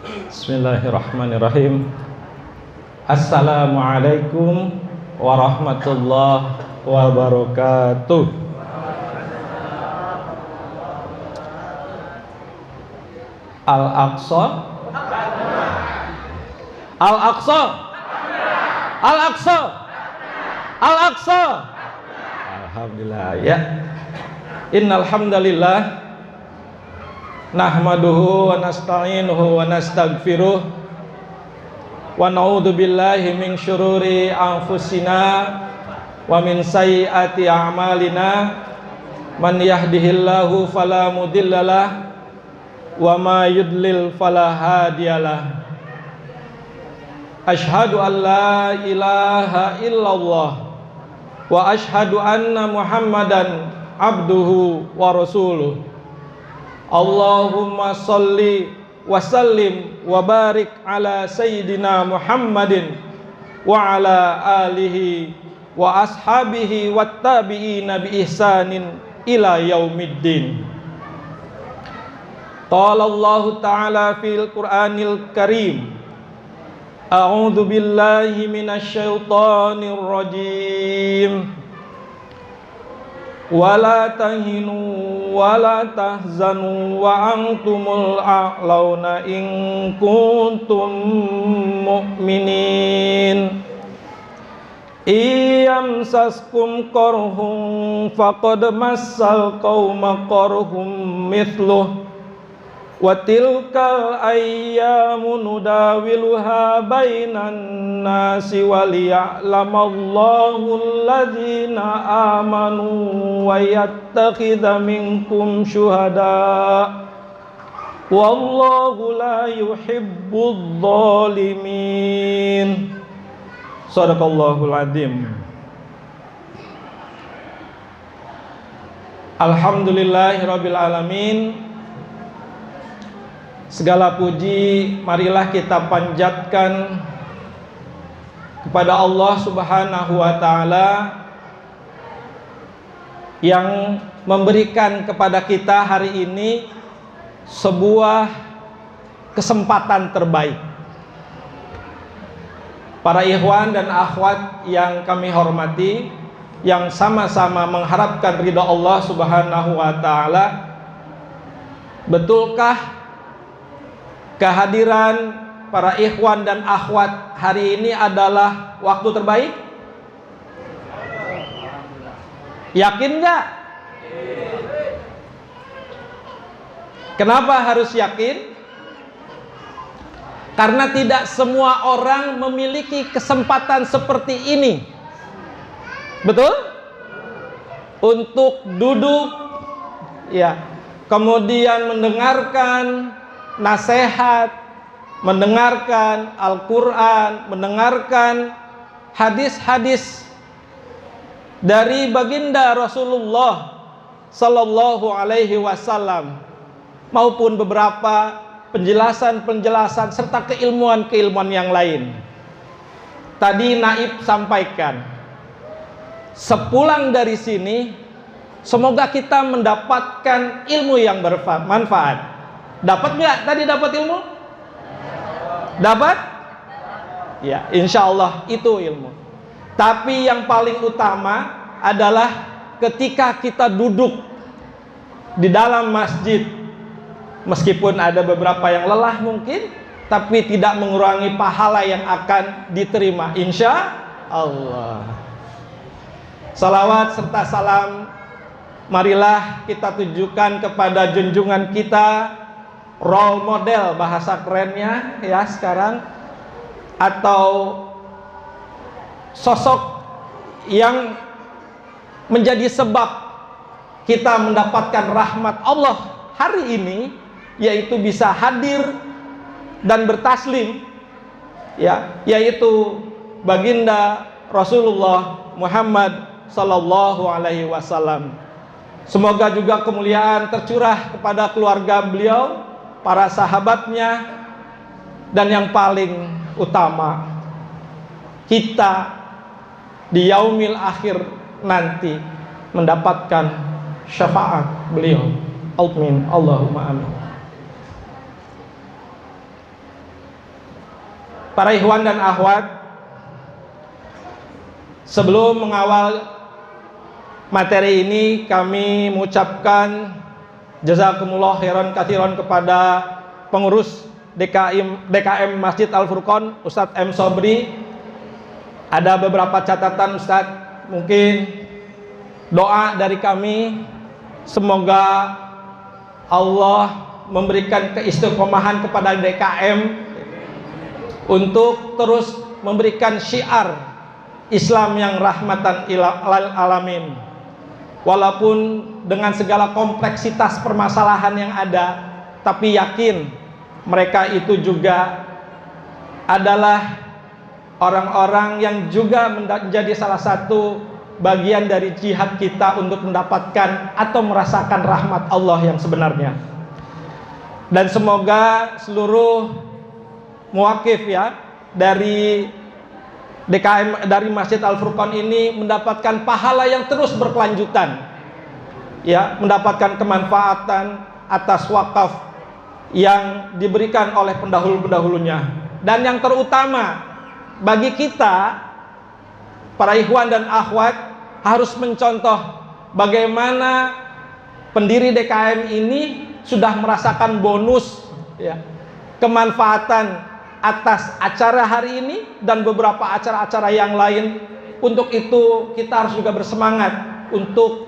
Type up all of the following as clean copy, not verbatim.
Bismillahirrahmanirrahim. Assalamualaikum warahmatullahi wabarakatuh. Al-Aqsa, Al-Aqsa, Al-Aqsa, Al-Aqsa. Alhamdulillah ya. Innal hamdalillah nahmaduhu wa nasta'inuhu wa nastaghfiruh wa na'udzu billahi min syururi anfusina wa min sayyiati a'malina. Man yahdihillahu fala mudhillalah wa ma yudlil fala hadiyalah. Asyhadu an la ilaha illallah wa asyhadu anna Muhammadan abduhu wa rasuluh. Allahumma salli wa sallim wa barik ala sayyidina Muhammadin wa ala alihi wa ashabihi wat tabi'ina bi ihsanin ila yaumiddin. Qala Allah ta'ala fil Qur'anil Karim, a'udzu billahi minasy syaithanir rajim. Wala tahinu wala tahzanu wa antumul a'launa in kuntum mu'minin. Iyamsaskum qarhum faqad massal qauma qarhum mithluh wa tilkal ayyamu nudawiluha bainan nasi waliya'lamallahu alladhina amanu wa yattakhidha minkum syuhada wallahu la yuhibbudz zalimin. Shadaqallahul adzim. Alhamdulillahirabbil alamin. Segala puji marilah kita panjatkan kepada Allah Subhanahu wa taala yang memberikan kepada kita hari ini sebuah kesempatan terbaik. Para ikhwan dan akhwat yang kami hormati, yang sama-sama mengharapkan ridha Allah Subhanahu wa taala, betulkah kehadiran para ikhwan dan akhwat hari ini adalah waktu terbaik? Yakin nggak? Kenapa harus yakin? Karena tidak semua orang memiliki kesempatan seperti ini. Betul? Untuk duduk ya, kemudian mendengarkan nasihat, mendengarkan Al-Quran, mendengarkan hadis-hadis dari baginda Rasulullah Sallallahu Alaihi Wasallam, maupun beberapa penjelasan-penjelasan serta keilmuan-keilmuan yang lain. Tadi Naib sampaikan, sepulang dari sini semoga kita mendapatkan ilmu yang bermanfaat. Dapat nggak tadi dapat ilmu? Dapat? Ya, insya Allah itu ilmu. Tapi yang paling utama adalah ketika kita duduk di dalam masjid, meskipun ada beberapa yang lelah mungkin, tapi tidak mengurangi pahala yang akan diterima, insya Allah. Salawat serta salam marilah kita tujukan kepada junjungan kita, role model bahasa kerennya ya sekarang, atau sosok yang menjadi sebab kita mendapatkan rahmat Allah hari ini, yaitu bisa hadir dan bertaslim ya, yaitu baginda Rasulullah Muhammad Sallallahu Alaihi Wasallam. Semoga juga kemuliaan tercurah kepada keluarga beliau, para sahabatnya, dan yang paling utama kita di yaumil akhir nanti mendapatkan syafaat beliau. Amin, Allahumma amin. para ikhwan dan akhwat, sebelum mengawal materi ini kami mengucapkan jazakumullah khairan katsiran kepada pengurus DKM Masjid Al-Furqon, Ustadz M. Sobri. Ada beberapa catatan Ustadz, mungkin doa dari kami, semoga Allah memberikan keistiqomahan kepada DKM untuk terus memberikan syiar Islam yang rahmatan lil alamin. Walaupun dengan segala kompleksitas permasalahan yang ada, tapi yakin mereka itu juga adalah orang-orang yang juga menjadi salah satu bagian dari jihad kita untuk mendapatkan atau merasakan rahmat Allah yang sebenarnya. Dan semoga seluruh muwakif ya dari DKM, dari Masjid Al-Furqon ini mendapatkan pahala yang terus berkelanjutan, ya, mendapatkan kemanfaatan atas wakaf yang diberikan oleh pendahulu-pendahulunya. Dan yang terutama bagi kita para ikhwan dan akhwat harus mencontoh bagaimana pendiri DKM ini sudah merasakan bonus, ya, kemanfaatan atas acara hari ini dan beberapa acara-acara yang lain. Untuk itu kita harus juga bersemangat untuk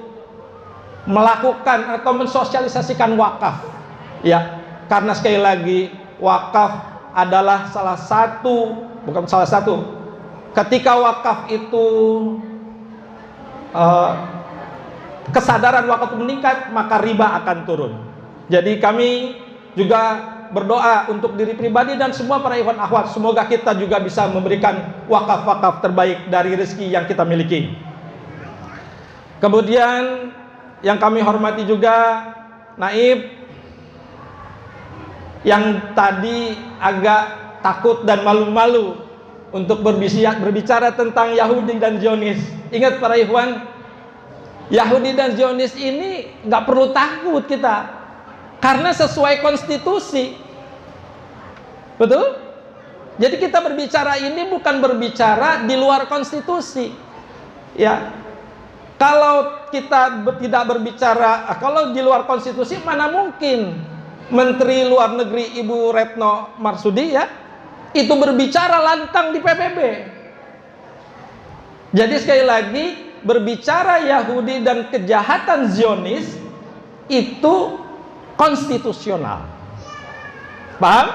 melakukan atau mensosialisasikan wakaf, ya, karena sekali lagi wakaf adalah salah satu, bukan salah satu, ketika wakaf itu kesadaran wakaf meningkat, maka riba akan turun. Jadi kami juga berdoa untuk diri pribadi dan semua para ikhwan akhwat, semoga kita juga bisa memberikan wakaf-wakaf terbaik dari rezeki yang kita miliki. Kemudian yang kami hormati juga Naib yang tadi agak takut dan malu-malu untuk berbicara tentang Yahudi dan Zionis. Ingat para ikhwan, Yahudi dan Zionis ini nggak perlu takut kita, karena sesuai konstitusi. Betul? Jadi kita berbicara ini bukan berbicara di luar konstitusi. Ya. Kalau kita tidak berbicara, kalau di luar konstitusi, mana mungkin Menteri Luar Negeri Ibu Retno Marsudi, ya, itu berbicara lantang di PBB. Jadi sekali lagi, berbicara Yahudi dan kejahatan Zionis itu konstitusional. Paham?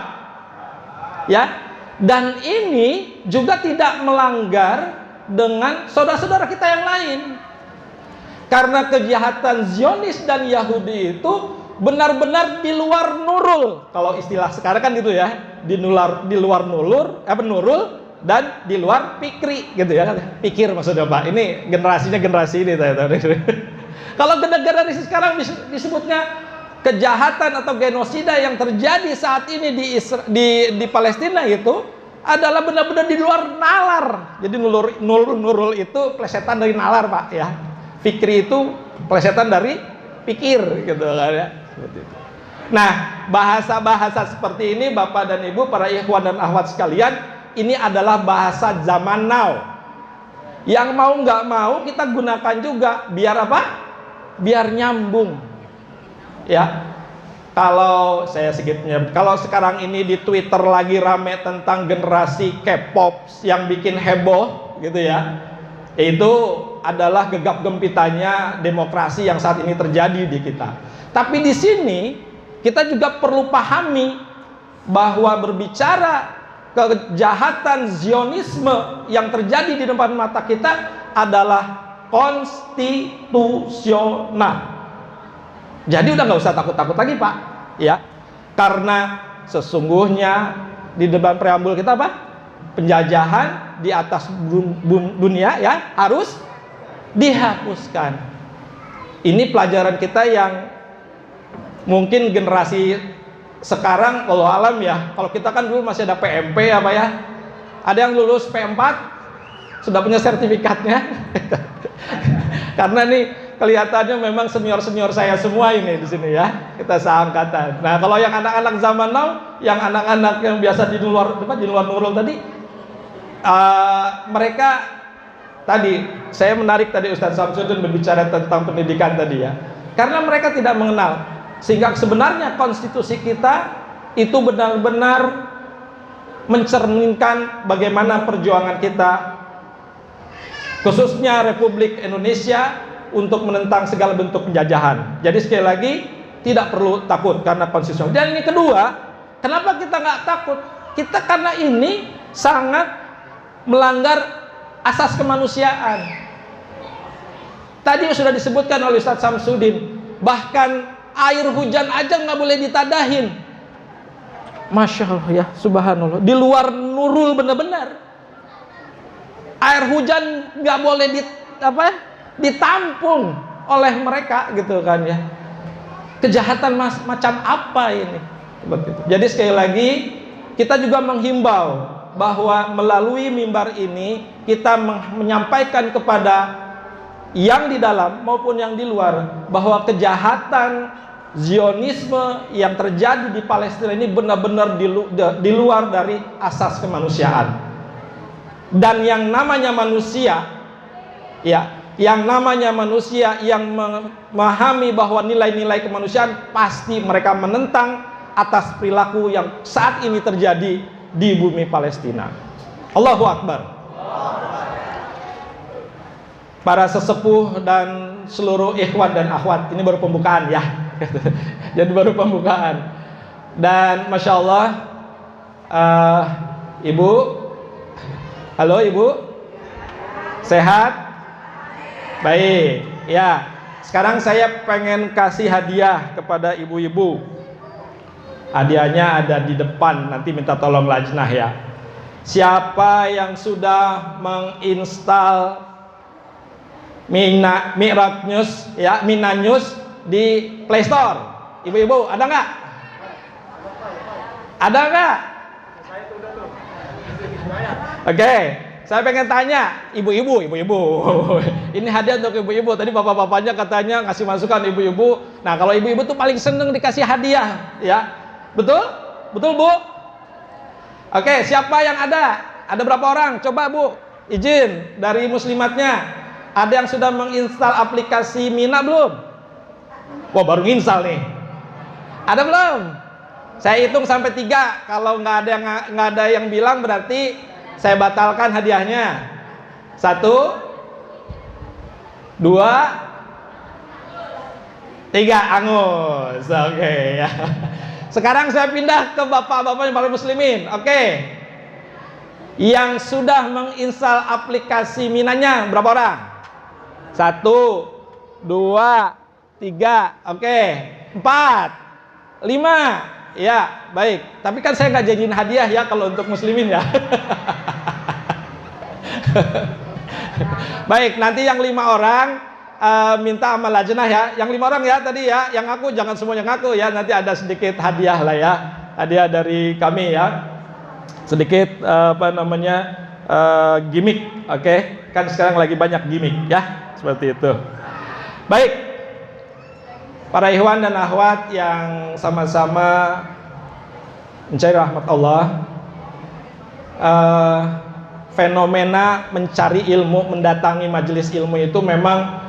Ya. Dan ini juga tidak melanggar dengan saudara-saudara kita yang lain. Karena kejahatan Zionis dan Yahudi itu benar-benar di luar nurul. Kalau istilah sekarang kan gitu ya, di luar nurul dan di luar pikri gitu ya. Pikir maksudnya Pak. Ini generasinya generasi ini. Kalau generasi sekarang disebutnya kejahatan atau genosida yang terjadi saat ini di Palestina itu adalah benar-benar di luar nalar. Jadi nurul itu plesetan dari nalar Pak ya. Fikri itu plesetan dari pikir gitu kan ya. Seperti itu. Nah, bahasa-bahasa seperti ini Bapak dan Ibu, para ikhwan dan akhwat sekalian, ini adalah bahasa zaman now. Yang mau nggak mau kita gunakan juga, biar apa? Biar nyambung. Ya. Kalau kalau sekarang ini di Twitter lagi rame tentang generasi K-pop yang bikin heboh gitu ya. Itu adalah gegap gempitanya demokrasi yang saat ini terjadi di kita. Tapi di sini kita juga perlu pahami bahwa berbicara kejahatan Zionisme yang terjadi di depan mata kita adalah konstitusional. Jadi udah nggak usah takut-takut lagi Pak, ya, karena sesungguhnya di depan preambul kita apa? Penjajahan di atas dunia ya harus dihapuskan. Ini pelajaran kita yang mungkin generasi sekarang, kalau alam ya, kalau kita kan dulu masih ada PMP apa ya, ada yang lulus P4 sudah punya sertifikatnya. Karena nih kelihatannya memang senior-senior saya semua ini di sini ya. Kita seangkatan. Nah, kalau yang anak-anak zaman now, yang anak-anak yang biasa di luar Nurul tadi, mereka tadi saya menarik tadi Ustaz Samsudin berbicara tentang pendidikan tadi ya. Karena mereka tidak mengenal, sehingga sebenarnya konstitusi kita itu benar-benar mencerminkan bagaimana perjuangan kita, khususnya Republik Indonesia, untuk menentang segala bentuk penjajahan. Jadi sekali lagi, tidak perlu takut karena konstitusi. Dan ini kedua, kenapa kita nggak takut? Kita karena ini sangat melanggar asas kemanusiaan. Tadi sudah disebutkan oleh Ustaz Samsudin, bahkan air hujan aja nggak boleh ditadahin. Masya Allah ya, subhanallah. Di luar Nurul benar-benar. Air hujan nggak boleh ditampung oleh mereka gitu kan ya. Kejahatan macam apa ini? Jadi sekali lagi kita juga menghimbau bahwa melalui mimbar ini kita menyampaikan kepada yang di dalam maupun yang di luar bahwa kejahatan Zionisme yang terjadi di Palestina ini benar-benar di luar dari asas kemanusiaan. Dan yang namanya manusia ya, yang namanya manusia yang memahami bahwa nilai-nilai kemanusiaan, pasti mereka menentang atas perilaku yang saat ini terjadi di bumi Palestina. Allahu Akbar. Para sesepuh dan seluruh ikhwan dan akhwat, ini baru pembukaan ya. Jadi baru pembukaan. Dan Masya Allah, Ibu, halo Ibu, sehat? Baik, ya. Sekarang saya pengen kasih hadiah kepada ibu-ibu. Hadiahnya ada di depan, nanti minta tolong lajnah ya. Siapa yang sudah menginstal Mi'raj News ya, Mina News di Play Store? Ibu-ibu, ada nggak? Ada nggak? Oke. Saya pengen tanya, ibu-ibu. Ini hadiah untuk ibu-ibu. Tadi bapak-bapaknya katanya ngasih masukan ibu-ibu. Nah, kalau ibu-ibu tuh paling seneng dikasih hadiah, ya. Betul? Betul, Bu? Oke, siapa yang ada? Ada berapa orang? Coba, Bu, izin dari muslimatnya. Ada yang sudah menginstal aplikasi Mina belum? Wah, baru nginstal nih. Ada belum? Saya hitung sampai 3. Kalau nggak ada yang bilang berarti saya batalkan hadiahnya. 1, 2, 3, angus. Oke ya. Sekarang saya pindah ke bapak-bapak yang para muslimin. Oke. Yang sudah menginstal aplikasi Minanya berapa orang? 1, 2, 3. Oke. 4, 5. Ya, baik. Tapi kan saya nggak janjiin hadiah ya kalau untuk muslimin ya. Baik, nanti yang 5 orang minta amal lajnah ya. Yang 5 orang ya tadi ya, yang ngaku jangan semuanya ngaku ya. Nanti ada sedikit hadiah lah ya. Hadiah dari kami ya. Sedikit gimmick, oke? Kan sekarang lagi banyak gimmick ya, seperti itu. Baik. Para ikhwan dan akhwat yang sama-sama mencari rahmat Allah, fenomena mencari ilmu, mendatangi majelis ilmu itu memang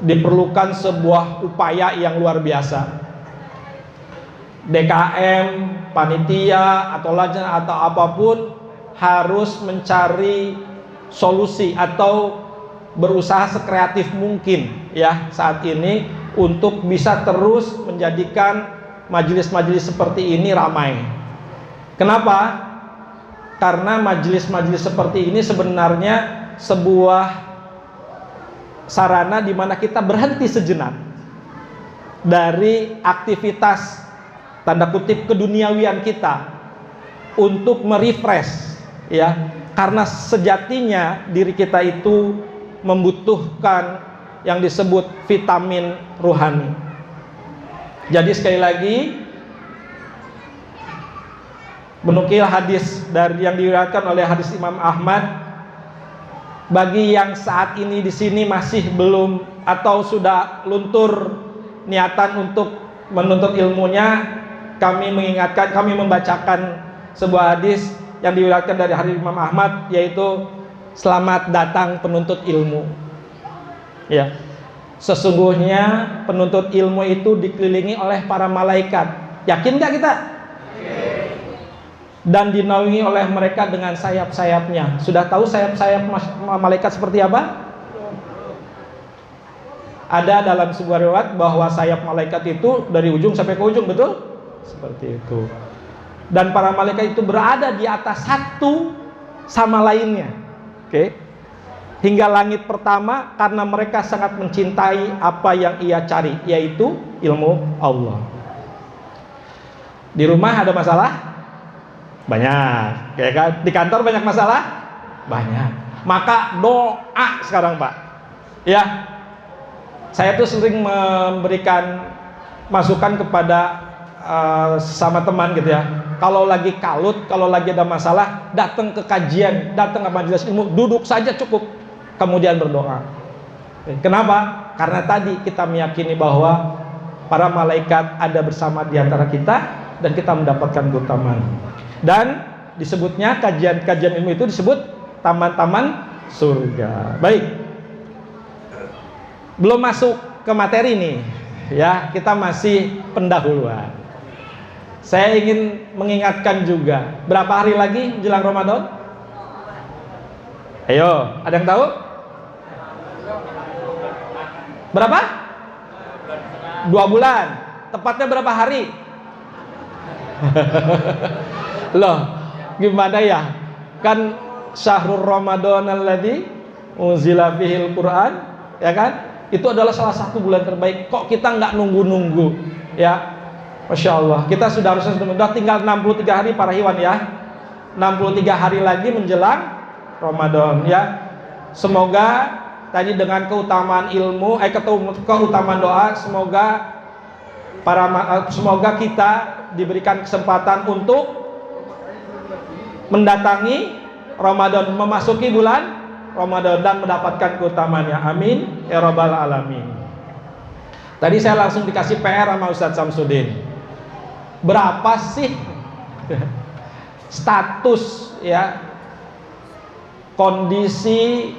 diperlukan sebuah upaya yang luar biasa. DKM, panitia, atau lajnah atau apapun harus mencari solusi atau berusaha sekreatif mungkin ya saat ini untuk bisa terus menjadikan majelis-majelis seperti ini ramai. Kenapa? Karena majelis-majelis seperti ini sebenarnya sebuah sarana di mana kita berhenti sejenak dari aktivitas tanda kutip keduniawian kita untuk merefresh ya, karena sejatinya diri kita itu membutuhkan yang disebut vitamin ruhani. Jadi sekali lagi, menukil hadis dari yang diriwayatkan oleh hadis Imam Ahmad, Bagi yang saat ini di sini masih belum atau sudah luntur niatan untuk menuntut ilmunya, kami mengingatkan, kami membacakan sebuah hadis yang diriwayatkan dari hadis Imam Ahmad, yaitu selamat datang penuntut ilmu. Ya, sesungguhnya penuntut ilmu itu dikelilingi oleh para malaikat. Yakin nggak kita? Dan dinaungi oleh mereka dengan sayap-sayapnya. Sudah tahu sayap-sayap malaikat seperti apa? Ada dalam sebuah riwayat bahwa sayap malaikat itu dari ujung sampai ke ujung, betul? Seperti itu. Dan para malaikat itu berada di atas satu sama lainnya. Oke. Hingga langit pertama, karena mereka sangat mencintai apa yang ia cari, yaitu ilmu Allah. Di rumah ada masalah? Banyak. Kayak kan? Di kantor banyak masalah? Banyak. Maka doa sekarang, Pak. Ya. Saya tuh sering memberikan masukan kepada sama teman gitu ya. Kalau lagi kalut, kalau lagi ada masalah, datang ke kajian, datang ke majelis ilmu, duduk saja cukup, kemudian berdoa. Kenapa? Karena tadi kita meyakini bahwa para malaikat ada bersama di antara kita dan kita mendapatkan keutamaan. Dan disebutnya kajian ilmu itu disebut taman-taman surga. Baik. Belum masuk ke materi nih, ya, kita masih pendahuluan. Saya ingin mengingatkan juga, berapa hari lagi jelang Ramadan? Ayo, ada yang tahu? Berapa? 2 bulan. Tepatnya berapa hari? Loh, gimana ya? Kan syahrul Ramadan alladzi unzila fihil Quran, ya kan? Itu adalah salah satu bulan terbaik. Kok kita nggak nunggu-nunggu? Ya, Masya Allah. Kita harusnya sudah tinggal 63 hari para hewan ya. 63 hari lagi menjelang Ramadan ya. Semoga tadi dengan keutamaan ilmu, keutamaan doa, semoga kita diberikan kesempatan untuk mendatangi Ramadan, memasuki bulan Ramadan dan mendapatkan keutamaannya. Amin ya rabbal alamin. Tadi saya langsung dikasih PR sama Ustadz Samsudin. Berapa sih status ya kondisi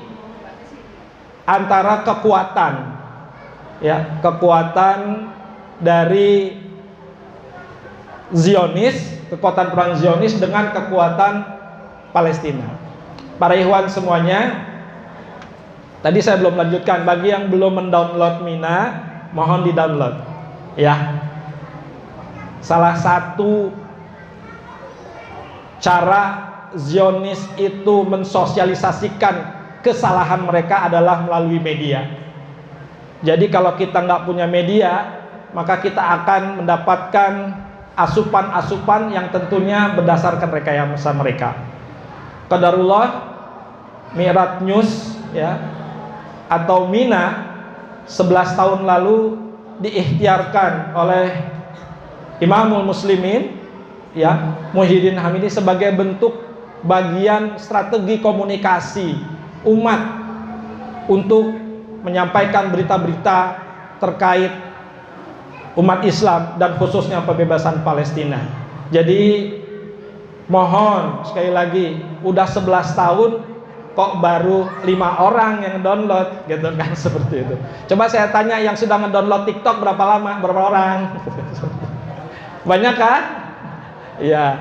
antara kekuatan dari Zionis, kekuatan perang Zionis dengan kekuatan Palestina. Para ikhwan semuanya, tadi saya belum lanjutkan. Bagi yang belum mendownload Mina, mohon di-download ya. Salah satu cara Zionis itu mensosialisasikan kesalahan mereka adalah melalui media. Jadi kalau kita nggak punya media, maka kita akan mendapatkan asupan-asupan yang tentunya berdasarkan rekayasa mereka. Qadarullah, Mi'raj News ya, atau Mina 11 tahun lalu diikhtiarkan oleh Imamul Muslimin ya, Muhyiddin Hamidi sebagai bentuk bagian strategi komunikasi umat untuk menyampaikan berita-berita terkait umat Islam dan khususnya pembebasan Palestina. Jadi mohon sekali lagi, udah 11 tahun kok baru 5 orang yang download gitu kan, seperti itu. Coba saya tanya yang sudah ngedownload TikTok berapa lama, berapa orang? Banyak kan? Iya.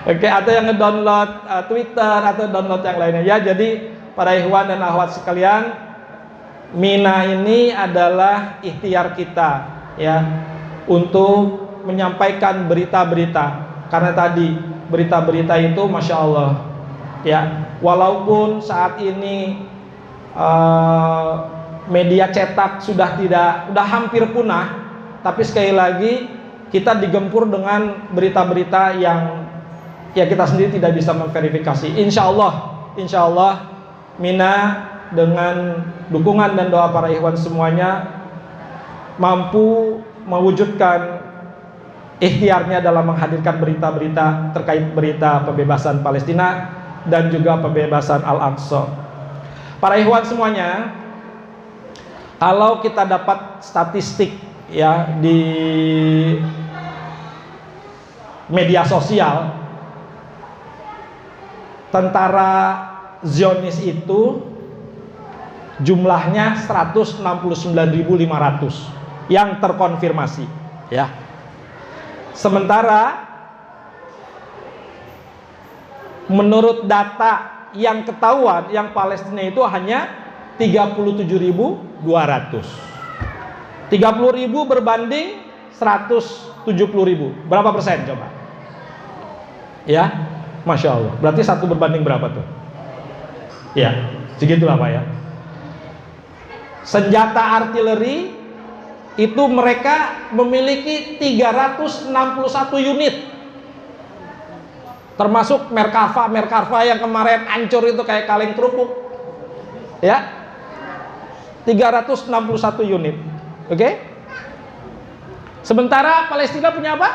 Oke, atau yang ngedownload Twitter atau download yang lainnya ya. Jadi para ikhwan dan akhwat sekalian, Mina ini adalah ikhtiar kita ya untuk menyampaikan berita-berita. Karena tadi berita-berita itu Masya Allah ya, walaupun saat ini media cetak sudah hampir punah, tapi sekali lagi kita digempur dengan berita-berita yang ya kita sendiri tidak bisa memverifikasi. Insya Allah Mina dengan dukungan dan doa para ikhwan semuanya mampu mewujudkan ikhtiarnya dalam menghadirkan berita-berita terkait berita pembebasan Palestina dan juga pembebasan Al-Aqsa. Para ikhwan semuanya, kalau kita dapat statistik ya di media sosial, tentara Zionis itu jumlahnya 169.500 yang terkonfirmasi ya. Sementara menurut data yang ketahuan, yang Palestina itu hanya 37.200. 30.000 berbanding 170.000. Berapa persen coba? Ya, Masya Allah. Berarti 1 berbanding berapa tuh? Ya, segitulah Pak ya. Senjata artileri itu mereka memiliki 361 unit. Termasuk Merkava yang kemarin hancur itu kayak kaleng kerupuk. Ya. 361 unit. Oke? Sementara Palestina punya apa?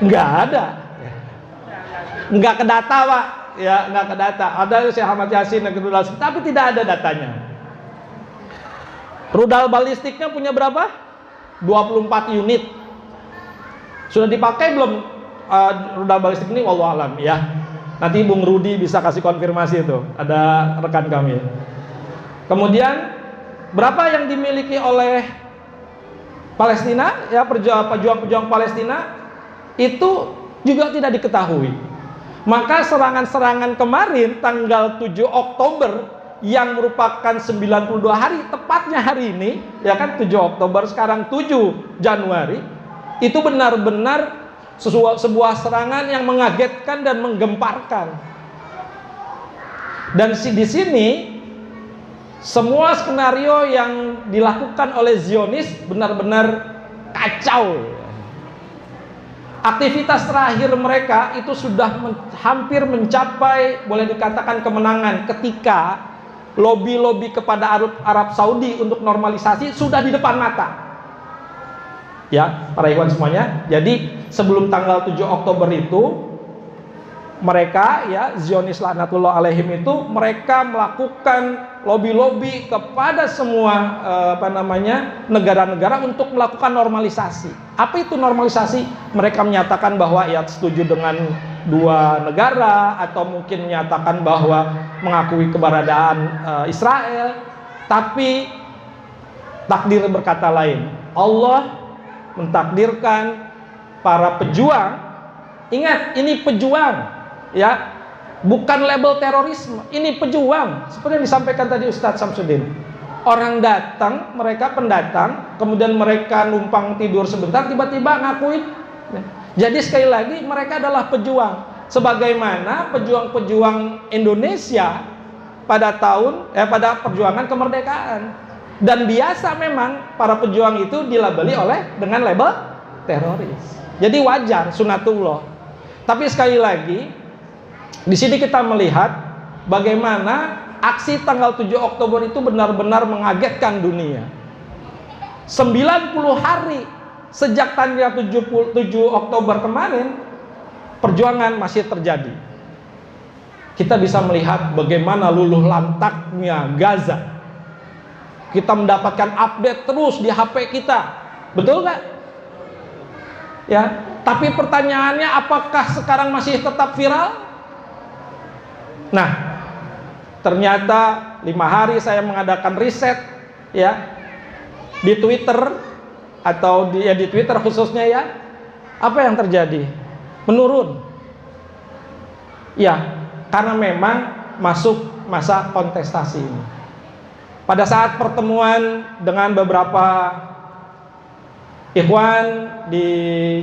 Enggak ada. Enggak ke data, Pak. Ya, enggak ke data. Ada Syekh Ahmad Yasin, tapi tidak ada datanya. Rudal balistiknya punya berapa? 24 unit. Sudah dipakai belum rudal balistik ini? Wallahu alam ya. Nanti Bung Rudi bisa kasih konfirmasi itu. Ada rekan kami. Kemudian berapa yang dimiliki oleh Palestina? Ya, pejuang-pejuang Palestina itu juga tidak diketahui. Maka serangan-serangan kemarin tanggal 7 Oktober yang merupakan 92 hari, tepatnya hari ini, ya kan 7 Oktober, sekarang 7 Januari, itu benar-benar sebuah serangan yang mengagetkan dan menggemparkan. Dan di sini semua skenario yang dilakukan oleh Zionis benar-benar kacau. Aktivitas terakhir mereka itu sudah hampir mencapai, boleh dikatakan, kemenangan ketika lobby-lobby kepada Arab Saudi untuk normalisasi sudah di depan mata. Ya, para ikhwan semuanya. Jadi sebelum tanggal 7 Oktober itu mereka, ya, Zionis laknatullah alaihim itu, mereka melakukan lobby-lobby kepada semua negara-negara untuk melakukan normalisasi. Apa itu normalisasi? Mereka menyatakan bahwa ya setuju dengan 2 negara, atau mungkin menyatakan bahwa mengakui keberadaan Israel. Tapi takdir berkata lain. Allah mentakdirkan para pejuang, ingat ini pejuang ya, bukan label terorisme, ini pejuang, seperti yang disampaikan tadi Ustadz Samsudin. Orang datang, mereka pendatang, kemudian mereka numpang tidur sebentar, tiba-tiba ngakuin. Jadi sekali lagi mereka adalah pejuang, sebagaimana pejuang-pejuang Indonesia pada perjuangan kemerdekaan. Dan biasa memang para pejuang itu dilabeli dengan label teroris. Jadi wajar, sunatullah. Tapi sekali lagi, di sini kita melihat bagaimana aksi tanggal 7 Oktober itu benar-benar mengagetkan dunia. 90 hari sejak tanggal 7 Oktober kemarin, perjuangan masih terjadi. Kita bisa melihat bagaimana luluh lantaknya Gaza. Kita mendapatkan update terus di HP kita, betul nggak? Ya, tapi pertanyaannya, apakah sekarang masih tetap viral? Nah, ternyata 5 hari saya mengadakan riset, ya, di Twitter, atau di Twitter khususnya, ya, apa yang terjadi? Menurun. Ya, karena memang masuk masa kontestasi ini. Pada saat pertemuan dengan beberapa ikhwan di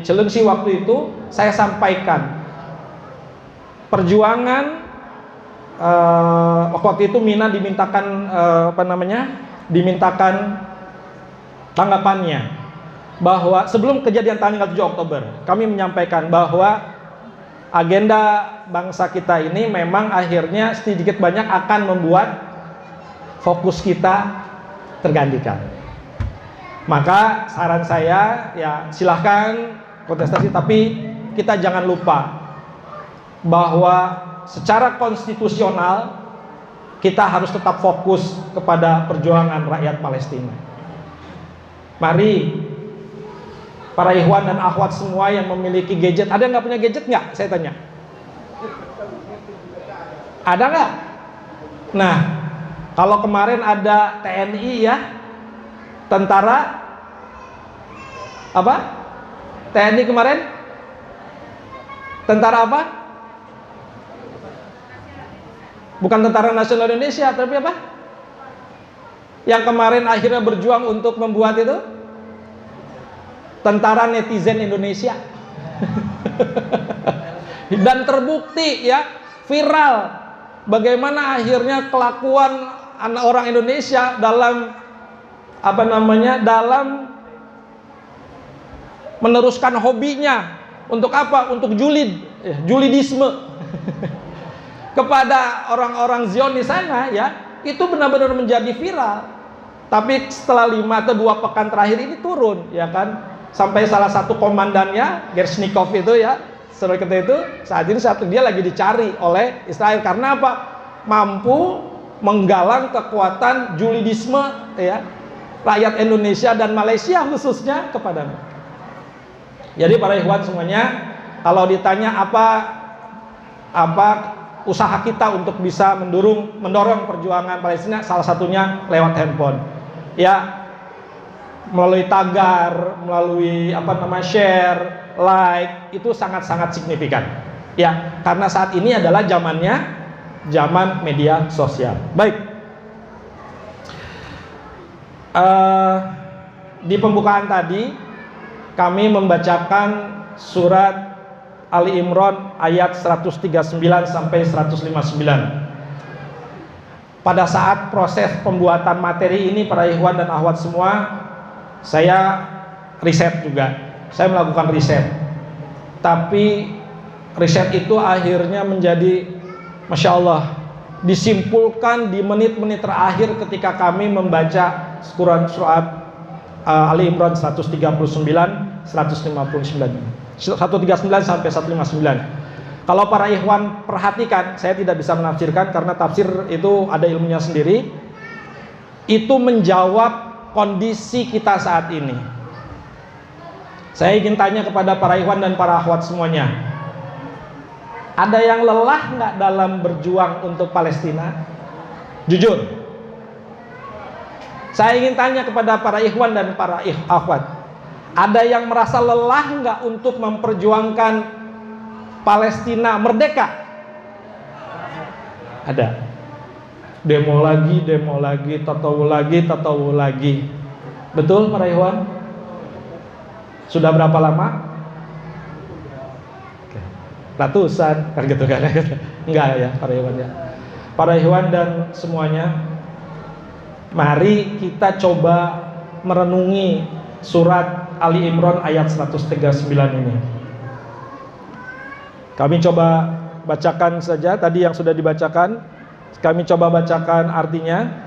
Cilengsi waktu itu, saya sampaikan perjuangan waktu itu Mina dimintakan dimintakan tanggapannya, bahwa sebelum kejadian tanggal 7 Oktober kami menyampaikan bahwa agenda bangsa kita ini memang akhirnya sedikit banyak akan membuat fokus kita tergantikan. Maka saran saya, ya, silahkan kontestasi, tapi kita jangan lupa bahwa secara konstitusional kita harus tetap fokus kepada perjuangan rakyat Palestina. Mari para ikhwan dan akhwat semua yang memiliki gadget, ada nggak punya gadget nggak? Saya tanya. Ada nggak? Nah, kalau kemarin ada TNI ya, tentara apa? TNI kemarin? Tentara apa? Bukan Tentara Nasional Indonesia, tapi apa? Yang kemarin akhirnya berjuang untuk membuat itu? Tentara Netizen Indonesia. Dan terbukti ya, viral bagaimana akhirnya kelakuan anak orang Indonesia dalam dalam meneruskan hobinya untuk apa? Untuk julidisme kepada orang-orang Zionis sana ya, itu benar-benar menjadi viral. Tapi setelah 5 atau 2 pekan terakhir ini turun ya kan, sampai salah satu komandannya Gershnikov itu ya, saudara kita itu saat ini dia lagi dicari oleh Israel karena apa? Mampu menggalang kekuatan julidisme ya rakyat Indonesia dan Malaysia khususnya kepadanya. Jadi para ikhwan semuanya, kalau ditanya apa usaha kita untuk bisa mendorong perjuangan Palestina, salah satunya lewat handphone ya, melalui tagar, melalui share, like, itu sangat-sangat signifikan ya, karena saat ini adalah zaman media sosial. Baik, di pembukaan tadi kami membacakan surat Ali Imran ayat 139 sampai 159. Pada saat proses pembuatan materi ini para ikhwan dan akhwat semua, saya riset juga. Saya melakukan riset. Tapi riset itu akhirnya menjadi Masya Allah, disimpulkan di menit-menit terakhir ketika kami membaca surat Ali Imran 139 sampai 159. Kalau para ikhwan perhatikan, saya tidak bisa menafsirkan karena tafsir itu ada ilmunya sendiri. Itu menjawab kondisi kita saat ini. Saya ingin tanya kepada para ikhwan dan para akhwat semuanya, ada yang lelah nggak dalam berjuang untuk Palestina? Jujur, saya ingin tanya kepada para ikhwan dan para akhwat, ada yang merasa lelah nggak untuk memperjuangkan Palestina merdeka? Ada. Demo lagi, tatawu lagi. Betul para ikhwan? Sudah berapa lama? Ratusan, kan gitu kan? Enggak ya para ikhwan ya. Para ikhwan dan semuanya, mari kita coba merenungi surat Ali Imran ayat 139 ini. Kami coba bacakan saja tadi yang sudah dibacakan. Kami coba bacakan artinya.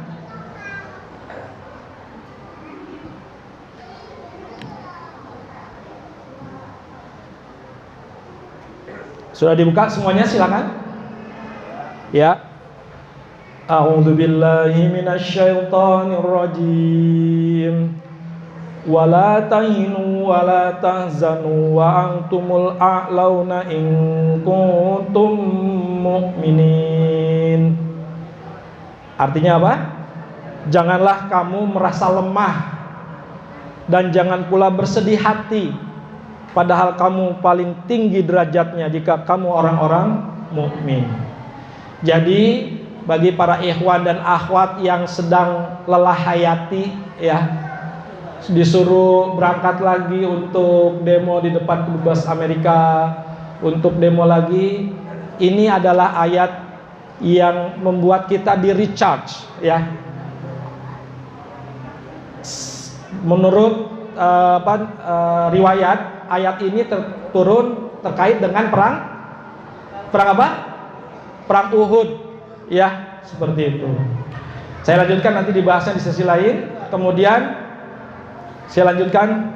Sudah dibuka semuanya, silakan. Ya. A'udzu billahi minasyaitonir rajim. Wala tahinu wala tahzanu wa antumul a'launa in kuntum mu'minin. Artinya apa? Janganlah kamu merasa lemah dan jangan pula bersedih hati, padahal kamu paling tinggi derajatnya jika kamu orang-orang mukmin. Jadi bagi para ikhwan dan akhwat yang sedang lelah hayati ya, disuruh berangkat lagi untuk demo di depan Kedubes Amerika, untuk demo lagi, ini adalah ayat yang membuat kita di recharge ya. Menurut riwayat, ayat ini turun terkait dengan perang apa? Perang Uhud ya, seperti itu. Saya lanjutkan, nanti dibahasnya di sesi lain. Kemudian saya lanjutkan.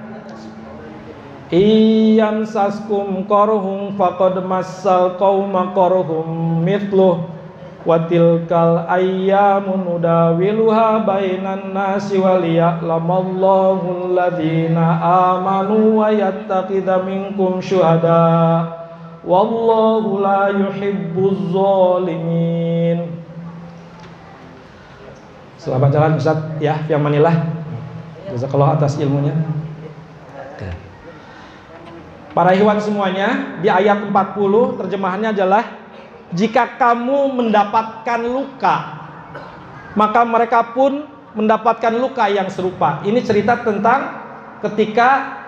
Iyam saskum korhum faqad massal qauma korhum mithluh wa tilkal ayyamu nudawiluha bainan nasi waliya'lamallahu alladhina amanu wa yattaqidha minkum syuhada wallahu la yuhibbuz zalimin. Selamat jalan Ustaz ya, fi amanillah. Jazakallah atas ilmunya. Para ikhwan semuanya, di ayat 40 terjemahannya adalah jika kamu mendapatkan luka, maka mereka pun mendapatkan luka yang serupa. Ini cerita tentang ketika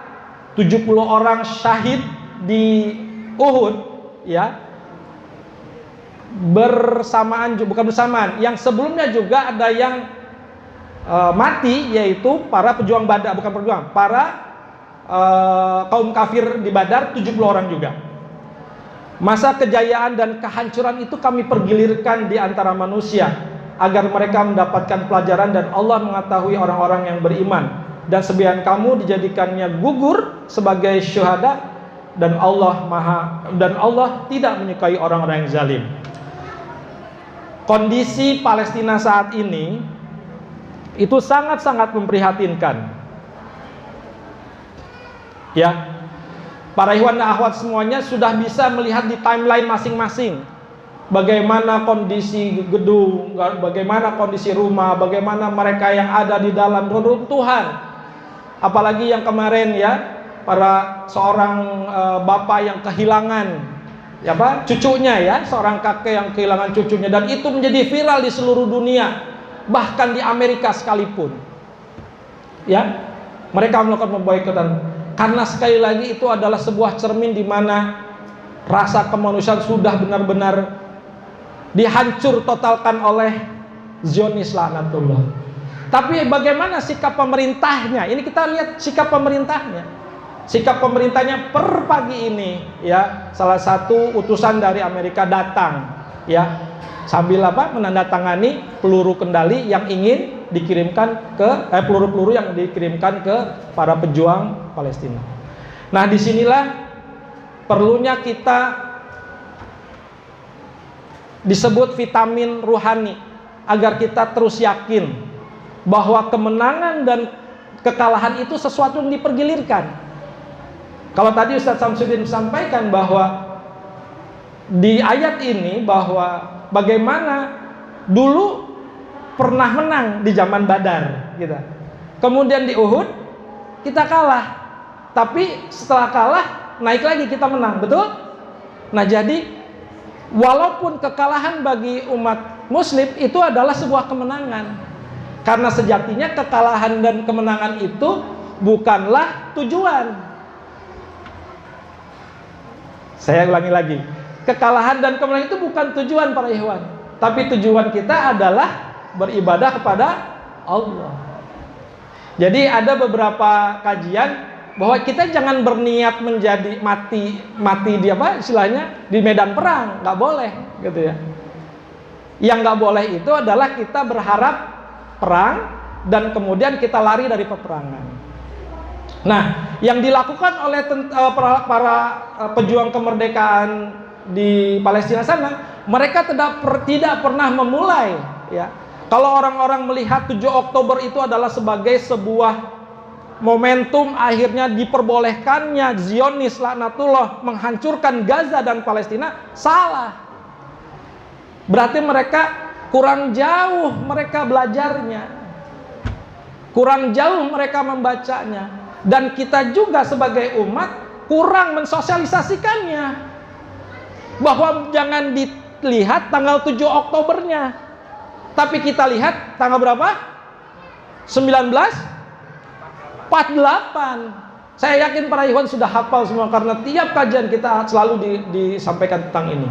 70 orang syahid di Uhud, ya. Bukan bersamaan. Yang sebelumnya juga ada yang mati, yaitu para pejuang Badar, bukan pejuang, para kaum kafir di Badar, 70 orang juga. Masa kejayaan dan kehancuran itu kami pergilirkan di antara manusia agar mereka mendapatkan pelajaran dan Allah mengetahui orang-orang yang beriman, dan sebagian kamu dijadikannya gugur sebagai syuhada, dan Allah tidak menyukai orang-orang yang zalim. Kondisi Palestina saat ini itu sangat-sangat memprihatinkan. Ya, para ikhwan dan akhwat semuanya sudah bisa melihat di timeline masing-masing bagaimana kondisi gedung, bagaimana kondisi rumah, bagaimana mereka yang ada di dalam reruntuhan. Apalagi yang kemarin ya, para seorang bapak yang kehilangan cucunya ya, seorang kakek yang kehilangan cucunya, dan itu menjadi viral di seluruh dunia, bahkan di Amerika sekalipun. Ya, mereka melakukan pemboikotan karena sekali lagi itu adalah sebuah cermin di mana rasa kemanusiaan sudah benar-benar dihancur totalkan oleh Zionis laknatullah. Tapi bagaimana sikap pemerintahnya? Ini kita lihat sikap pemerintahnya. Sikap pemerintahnya per pagi ini ya, salah satu utusan dari Amerika datang ya, sambil menandatangani peluru kendali yang ingin dikirimkan ke peluru-peluru yang dikirimkan ke para pejuang Palestina. Nah, disinilah perlunya kita disebut vitamin ruhani agar kita terus yakin bahwa kemenangan dan kekalahan itu sesuatu yang dipergilirkan. Kalau tadi Ustaz Samsudin sampaikan bahwa di ayat ini bahwa bagaimana dulu pernah menang di zaman Badar gitu. Kemudian di Uhud kita kalah. Tapi setelah kalah naik lagi kita menang, betul? Nah, jadi walaupun kekalahan bagi umat muslim itu adalah sebuah kemenangan. Karena sejatinya kekalahan dan kemenangan itu bukanlah tujuan. Saya ulangi lagi, kekalahan dan kemenangan itu bukan tujuan para ikhwan, tapi tujuan kita adalah beribadah kepada Allah. Jadi ada beberapa kajian bahwa kita jangan berniat menjadi mati di istilahnya di medan perang, nggak boleh gitu ya. Yang nggak boleh itu adalah kita berharap perang dan kemudian kita lari dari peperangan. Nah, yang dilakukan oleh para pejuang kemerdekaan di Palestina sana, mereka tidak pernah memulai ya. Kalau orang-orang melihat 7 Oktober itu adalah sebagai sebuah momentum akhirnya diperbolehkannya Zionis laknatullah menghancurkan Gaza dan Palestina, salah. Berarti mereka kurang jauh mereka belajarnya, kurang jauh mereka membacanya. Dan kita juga sebagai umat kurang mensosialisasikannya, bahwa jangan dilihat tanggal 7 Oktobernya, tapi kita lihat tanggal berapa? 1948. Saya yakin para ikhwan sudah hafal semua karena tiap kajian kita selalu disampaikan tentang ini.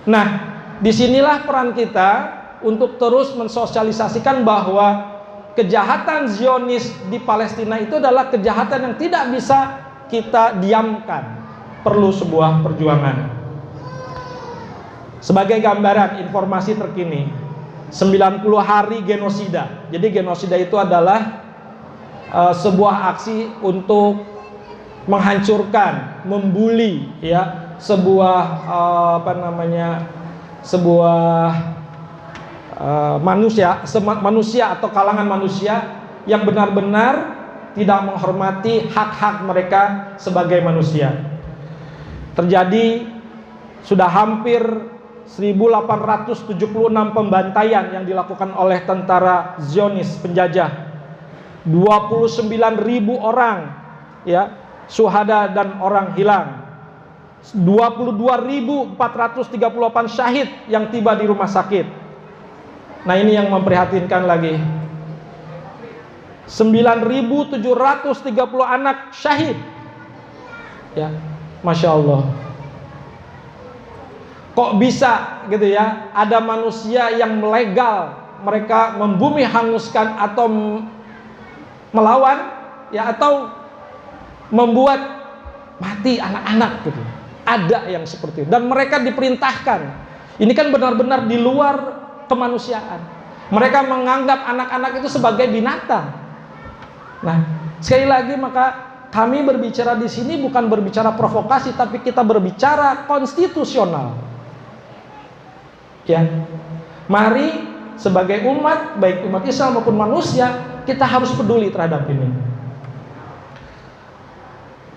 Nah, disinilah peran kita untuk terus mensosialisasikan bahwa kejahatan Zionis di Palestina itu adalah kejahatan yang tidak bisa kita diamkan, perlu sebuah perjuangan. Sebagai gambaran informasi terkini, 90 hari genosida. Jadi genosida itu adalah sebuah aksi untuk menghancurkan, membuli ya sebuah sebuah manusia atau kalangan manusia yang benar-benar tidak menghormati hak-hak mereka sebagai manusia. Terjadi sudah hampir 1876 pembantaian yang dilakukan oleh tentara Zionis penjajah. 29.000 orang ya syuhada dan orang hilang. 22.438 syahid yang tiba di rumah sakit. Nah, ini yang memprihatinkan lagi. 9.730 anak syahid. Ya, Masya Allah. Kok bisa gitu ya? Ada manusia yang melegal, mereka membumi hanguskan atau melawan, ya, atau membuat mati anak-anak gitu. Ada yang seperti itu. Dan mereka diperintahkan. Ini kan benar-benar di luar kemanusiaan. Mereka menganggap anak-anak itu sebagai binatang. Nah, sekali lagi maka kami berbicara di sini bukan berbicara provokasi, tapi kita berbicara konstitusional. Ya, mari sebagai umat, baik umat Islam maupun manusia, kita harus peduli terhadap ini.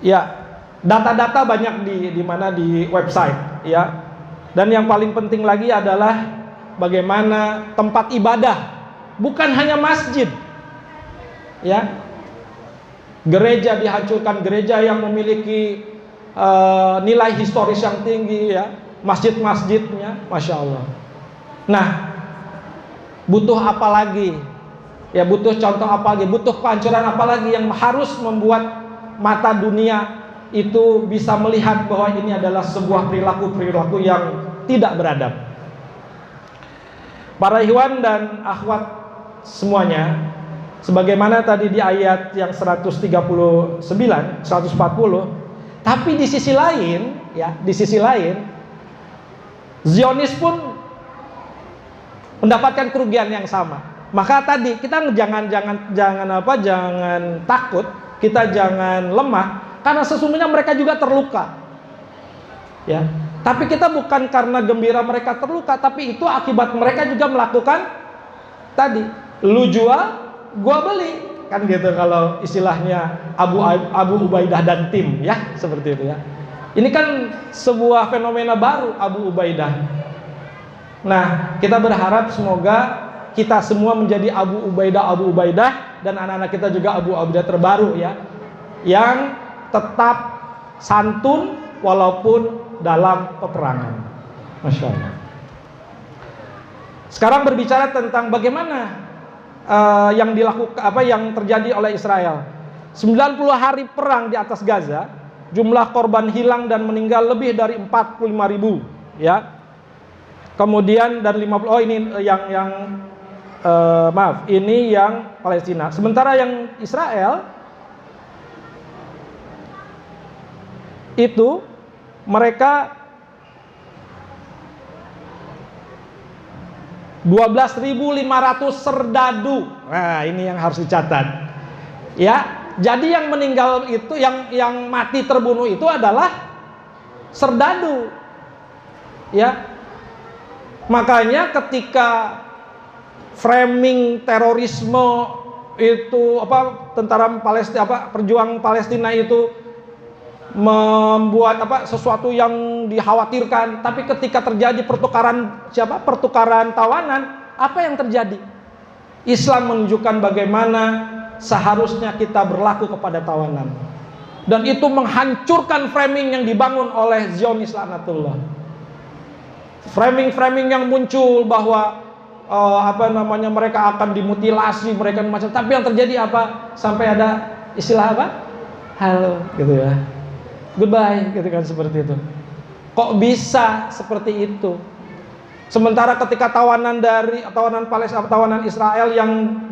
Ya, data-data banyak di mana di website, ya. Dan yang paling penting lagi adalah bagaimana tempat ibadah, bukan hanya masjid, ya. Gereja dihancurkan, gereja yang memiliki nilai historis yang tinggi, ya. Masjid-masjidnya, Masya Allah. Nah, butuh apa lagi? Ya, butuh contoh apa lagi? Butuh kehancuran apa lagi yang harus membuat mata dunia itu bisa melihat bahwa ini adalah sebuah perilaku-perilaku yang tidak beradab. Para ikhwan dan akhwat semuanya, sebagaimana tadi di ayat yang 139, 140, tapi di sisi lain, ya, di sisi lain, Zionis pun mendapatkan kerugian yang sama. Maka tadi kita jangan takut, kita jangan lemah, karena sesungguhnya mereka juga terluka. Ya, tapi kita bukan karena gembira mereka terluka, tapi itu akibat mereka juga melakukan tadi, lu jual, gua beli, kan gitu kalau istilahnya Abu Ubaidah dan tim, ya, seperti itu ya. Ini kan sebuah fenomena baru, Abu Ubaidah. Nah, kita berharap semoga kita semua menjadi Abu Ubaidah dan anak-anak kita juga Abu Ubaidah terbaru, ya, yang tetap santun walaupun dalam peperangan. Masya Allah. Sekarang berbicara tentang bagaimana yang dilakukan, yang terjadi oleh Israel. 90 hari perang di atas Gaza, jumlah korban hilang dan meninggal lebih dari 45.000, ya. Kemudian dan 50, ini ini yang Palestina. Sementara yang Israel itu mereka 12.500 serdadu. Nah, ini yang harus dicatat. Ya, jadi yang meninggal itu, yang mati terbunuh itu adalah serdadu. Ya. Makanya ketika framing terorisme itu tentara Palestina, perjuang Palestina itu membuat sesuatu yang dikhawatirkan, tapi ketika terjadi pertukaran tawanan, apa yang terjadi? Islam menunjukkan bagaimana seharusnya kita berlaku kepada tawanan, dan itu menghancurkan framing yang dibangun oleh Zionis laknatullah. Framing yang muncul bahwa mereka akan dimutilasi, mereka macam, tapi yang terjadi apa? Sampai ada istilah halo gitu ya, goodbye gitu kan, seperti itu. Kok bisa seperti itu? Sementara ketika tawanan Palestina, tawanan Israel yang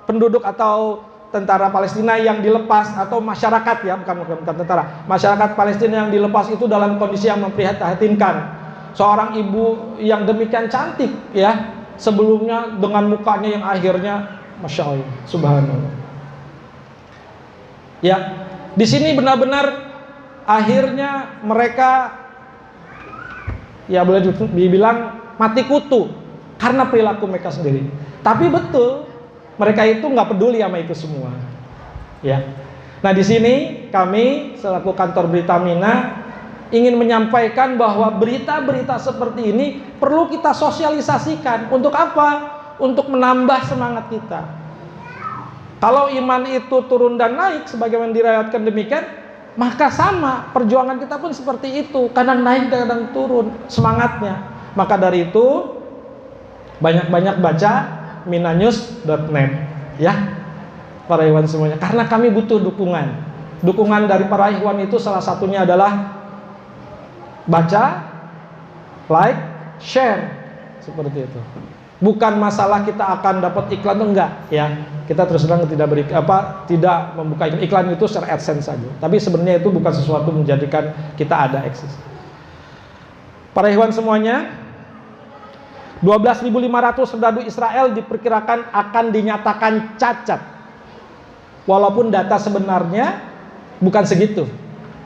penduduk atau tentara Palestina yang dilepas, atau masyarakat, ya, bukan tentara, masyarakat Palestina yang dilepas itu dalam kondisi yang memprihatinkan. Seorang ibu yang demikian cantik, ya, sebelumnya dengan mukanya yang akhirnya Masya Allah, subhanallah. Ya, di sini benar-benar akhirnya mereka, ya, boleh dibilang mati kutu, karena perilaku mereka sendiri. Tapi betul, mereka itu nggak peduli sama itu semua. Ya. Nah di sini kami selaku kantor Berita Mina ingin menyampaikan bahwa berita-berita seperti ini perlu kita sosialisasikan. Untuk apa? Untuk menambah semangat kita. Kalau iman itu turun dan naik, sebagaimana diriwayatkan demikian, maka sama perjuangan kita pun seperti itu. Kadang naik, kadang turun semangatnya. Maka dari itu banyak-banyak baca minanews.net, ya. Para ikhwan semuanya, karena kami butuh dukungan dari para ikhwan. Itu salah satunya adalah baca, like, share, seperti itu. Bukan masalah kita akan dapat iklan itu, enggak, ya. Kita terus terang tidak membuka iklan itu secara AdSense saja. Tapi sebenarnya itu bukan sesuatu menjadikan kita ada eksis. Para ikhwan semuanya, 12.500 serdadu Israel diperkirakan akan dinyatakan cacat. Walaupun data sebenarnya bukan segitu,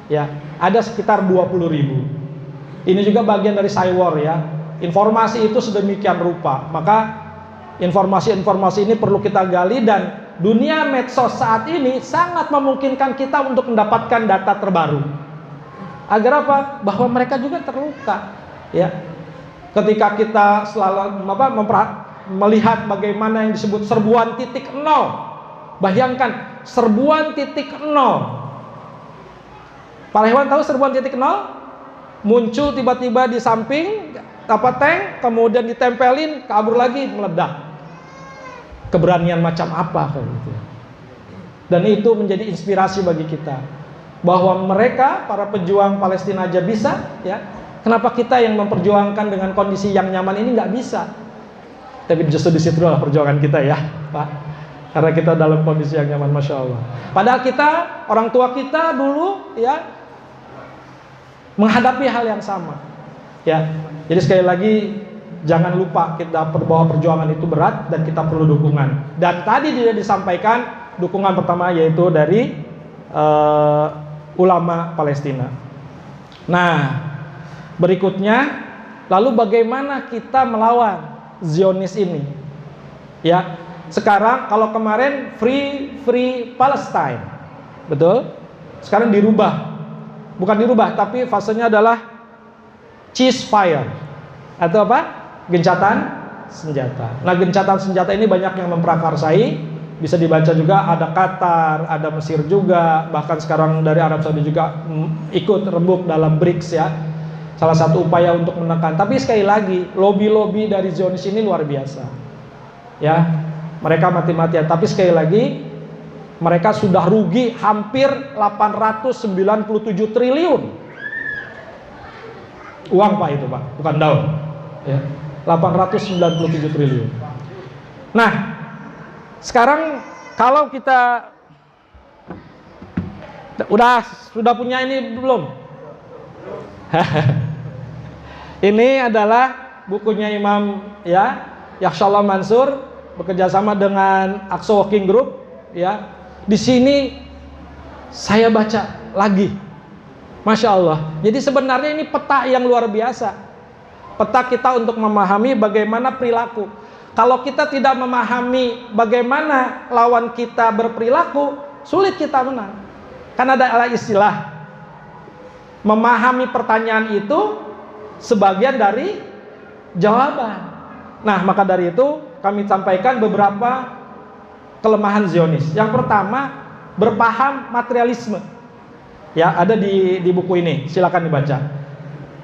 ya, ada sekitar 20.000. Ini juga bagian dari cywar, ya. Informasi itu sedemikian rupa, maka informasi-informasi ini perlu kita gali, dan dunia medsos saat ini sangat memungkinkan kita untuk mendapatkan data terbaru. Agar apa? Bahwa mereka juga terluka, ya. Ketika kita selalu melihat bagaimana yang disebut serbuan titik nol. Bayangkan serbuan titik nol. Para hewan tahu serbuan titik nol? Muncul tiba-tiba di samping tank, kemudian ditempelin, kabur lagi, meledak. Keberanian macam apa kayak gitu. Dan itu menjadi inspirasi bagi kita, bahwa mereka para pejuang Palestina aja bisa, ya. Kenapa kita yang memperjuangkan dengan kondisi yang nyaman ini nggak bisa? Tapi justru di situ adalah perjuangan kita, ya, Pak. Karena kita dalam kondisi yang nyaman, Masya Allah. Padahal kita, orang tua kita dulu, ya, menghadapi hal yang sama, ya. Jadi sekali lagi, jangan lupa kita bahwa perjuangan itu berat dan kita perlu dukungan. Dan tadi dia disampaikan dukungan pertama yaitu dari ulama Palestina. Nah, berikutnya, lalu bagaimana kita melawan Zionis ini? Ya. Sekarang kalau kemarin free Palestine, betul? Sekarang dirubah, bukan dirubah, tapi fasenya adalah ceasefire, atau apa? Gencatan senjata. Nah, gencatan senjata ini banyak yang memprakarsai, bisa dibaca juga ada Qatar, ada Mesir juga, bahkan sekarang dari Arab Saudi juga ikut rembuk dalam BRICS, ya. Salah satu upaya untuk menekan. Tapi sekali lagi, lobby dari Zionis ini luar biasa, ya. Mereka mati-matian, tapi sekali lagi mereka sudah rugi hampir 897 triliun uang, Pak, itu, Pak, bukan daun, ya. 897 triliun. Nah, sekarang kalau kita sudah punya ini belum? Ini adalah bukunya Imam, ya, Yakhshallah Mansur, bekerja sama dengan Aqsa Working Group, ya. Di sini saya baca lagi, Masya Allah. Jadi sebenarnya ini peta yang luar biasa, peta kita untuk memahami bagaimana perilaku. Kalau kita tidak memahami bagaimana lawan kita berperilaku, sulit kita menang. Karena ada istilah, memahami pertanyaan itu sebagian dari jawaban. Nah, maka dari itu kami sampaikan beberapa kelemahan Zionis. Yang pertama, berpaham materialisme. Ya, ada di buku ini, silakan dibaca.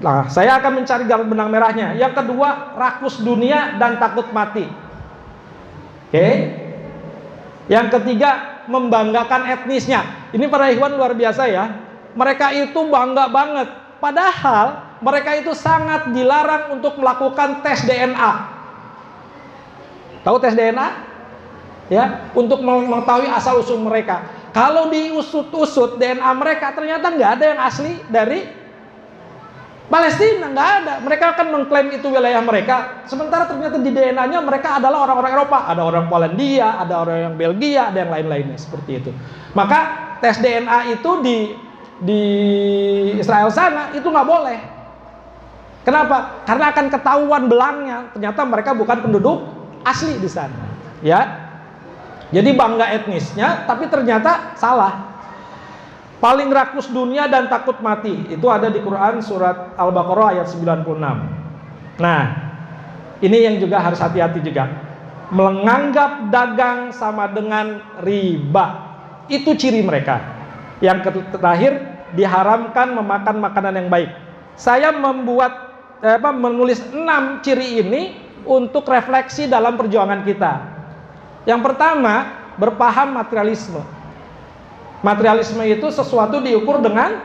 Nah, saya akan mencari garis benang merahnya. Yang kedua, rakus dunia dan takut mati. Oke. Yang ketiga, membanggakan etnisnya. Ini para ikhwan luar biasa, ya. Mereka itu bangga banget. Padahal mereka itu sangat dilarang untuk melakukan tes DNA. Tahu tes DNA? Ya, untuk mengetahui asal usul mereka. Kalau diusut-usut DNA mereka, ternyata nggak ada yang asli dari Palestina, nggak ada. Mereka akan mengklaim itu wilayah mereka, sementara ternyata di DNA-nya mereka adalah orang-orang Eropa, ada orang Polandia, ada orang yang Belgia, ada yang lain-lainnya, seperti itu. Maka tes DNA itu di Israel sana itu nggak boleh. Kenapa? Karena akan ketahuan belangnya. Ternyata mereka bukan penduduk asli di sana. Ya. Jadi bangga etnisnya, tapi ternyata salah. Paling rakus dunia dan takut mati. Itu ada di Quran surat Al-Baqarah ayat 96. Nah, ini yang juga harus hati-hati juga. Menganggap dagang sama dengan riba. Itu ciri mereka. Yang terakhir, diharamkan memakan makanan yang baik. Saya menulis 6 ciri ini untuk refleksi dalam perjuangan kita. Yang pertama, berpaham materialisme. Materialisme itu sesuatu diukur dengan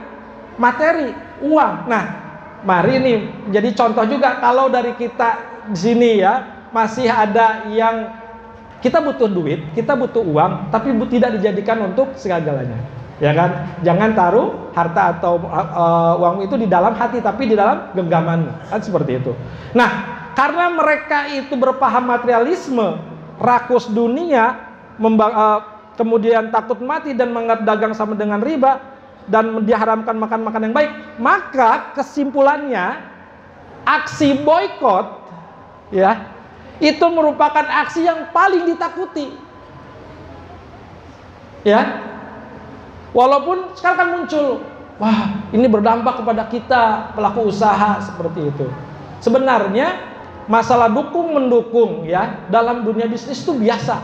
materi, uang. Nah, mari ini jadi contoh juga kalau dari kita di sini ya, masih ada yang kita butuh duit, kita butuh uang, tapi tidak dijadikan untuk segala-galanya. Ya kan? Jangan taruh harta atau uang itu di dalam hati, tapi di dalam genggamanmu. Kan seperti itu. Nah, karena mereka itu berpaham materialisme, rakus dunia, kemudian takut mati dan menganggap dagang sama dengan riba, dan diharamkan makan yang baik, maka kesimpulannya aksi boikot ya itu merupakan aksi yang paling ditakuti. Ya. Walaupun sekarang kan muncul, wah ini berdampak kepada kita pelaku usaha seperti itu. Sebenarnya masalah dukung mendukung ya dalam dunia bisnis itu biasa.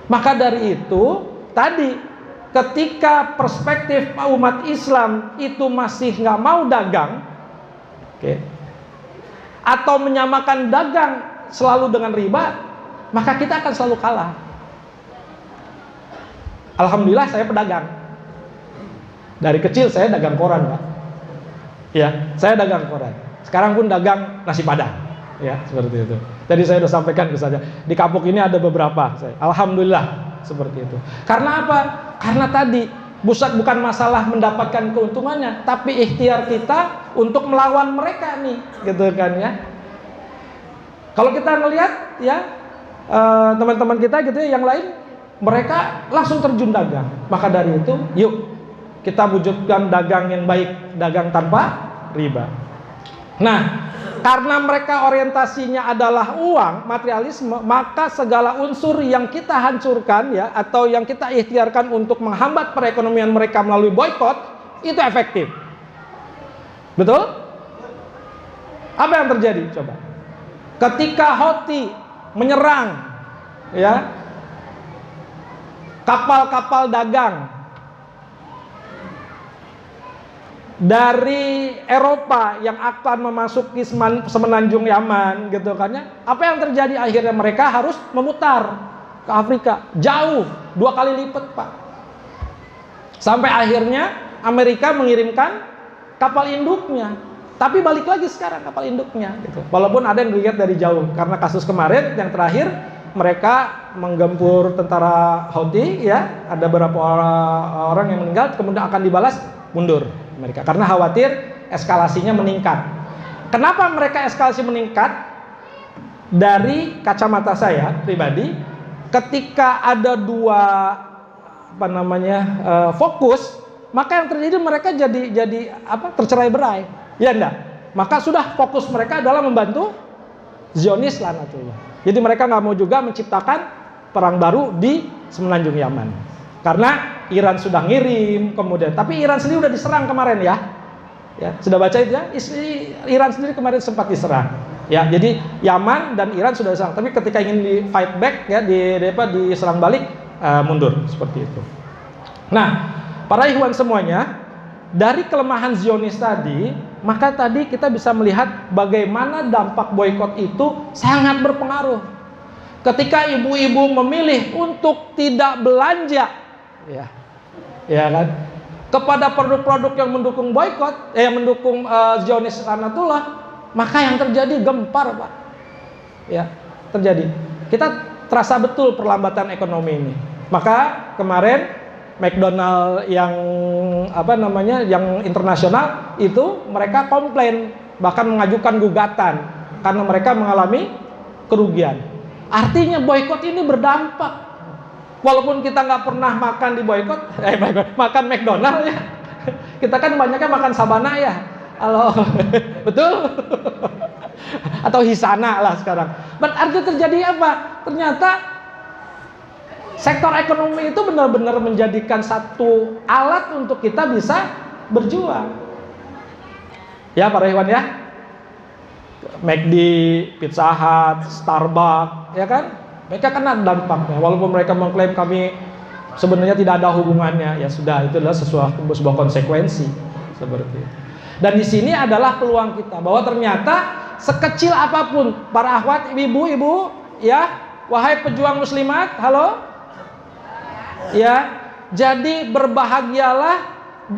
Maka dari itu tadi ketika perspektif umat Islam itu masih nggak mau dagang, atau menyamakan dagang selalu dengan riba, maka kita akan selalu kalah. Alhamdulillah saya pedagang. Dari kecil saya dagang koran, Pak. Ya, saya dagang koran. Sekarang pun dagang nasi padang. Ya, seperti itu. Tadi saya sudah sampaikan ke saja. Di Kapuk ini ada beberapa. Alhamdulillah seperti itu. Karena apa? Karena tadi bukan masalah mendapatkan keuntungannya, tapi ikhtiar kita untuk melawan mereka nih, gitu kan ya. Kalau kita ngelihat ya teman-teman kita gitu ya, yang lain mereka langsung terjun dagang. Maka dari itu, yuk kita wujudkan dagang yang baik, dagang tanpa riba. Nah, karena mereka orientasinya adalah uang, materialisme, maka segala unsur yang kita hancurkan ya, atau yang kita ikhtiarkan untuk menghambat perekonomian mereka melalui boikot, itu efektif. Betul? Apa yang terjadi? Coba. Ketika Houthi menyerang ya kapal-kapal dagang dari Eropa yang akan memasuki semenanjung Yaman gitu kan ya. Apa yang terjadi? Akhirnya mereka harus memutar ke Afrika, jauh 2 kali lipat, Pak. Sampai akhirnya Amerika mengirimkan kapal induknya. Tapi balik lagi sekarang kapal induknya gitu. Walaupun ada yang dilihat dari jauh, karena kasus kemarin yang terakhir mereka menggempur tentara Houthi ya, ada beberapa orang yang meninggal, kemudian akan dibalas mundur mereka karena khawatir eskalasinya meningkat. Kenapa mereka eskalasi meningkat? Dari kacamata saya pribadi, ketika ada dua fokus, maka yang terjadi mereka jadi tercerai-berai, ya enggak? Maka sudah fokus mereka adalah membantu Zionis lanatullah. Jadi mereka nggak mau juga menciptakan perang baru di semenanjung Yaman. Karena Iran sudah ngirim, kemudian tapi Iran sendiri udah diserang kemarin ya. Ya, sudah baca itu ya? Iran sendiri kemarin sempat diserang. Ya, jadi Yaman dan Iran sudah diserang, tapi ketika ingin di fight back ya, diserang balik, mundur seperti itu. Nah, para ikhwan semuanya, dari kelemahan Zionis tadi, maka tadi kita bisa melihat bagaimana dampak boikot itu sangat berpengaruh. Ketika ibu-ibu memilih untuk tidak belanja, ya kan, kepada produk-produk yang mendukung boikot, yang mendukung Zionis lanatullah, maka yang terjadi gempar, Pak. Ya, terjadi. Kita terasa betul perlambatan ekonomi ini. Maka kemarin McDonald yang yang internasional itu mereka komplain, bahkan mengajukan gugatan karena mereka mengalami kerugian. Artinya boikot ini berdampak. Walaupun kita nggak pernah makan di boikot, makan McDonald ya. Kita kan banyaknya makan Sabana ya. Halo, betul? Atau Hisana lah sekarang. Berarti terjadi apa? Ternyata sektor ekonomi itu benar-benar menjadikan satu alat untuk kita bisa berjuang. Ya para hewan ya, McD, Pizza Hut, Starbucks, ya kan? Mereka kena dampaknya. Walaupun mereka mengklaim kami sebenarnya tidak ada hubungannya, ya sudah, itu adalah sebuah konsekuensi seperti itu. Dan di sini adalah peluang kita bahwa ternyata sekecil apapun para akhwat, ibu-ibu, ya, wahai pejuang muslimat, halo, ya, jadi berbahagialah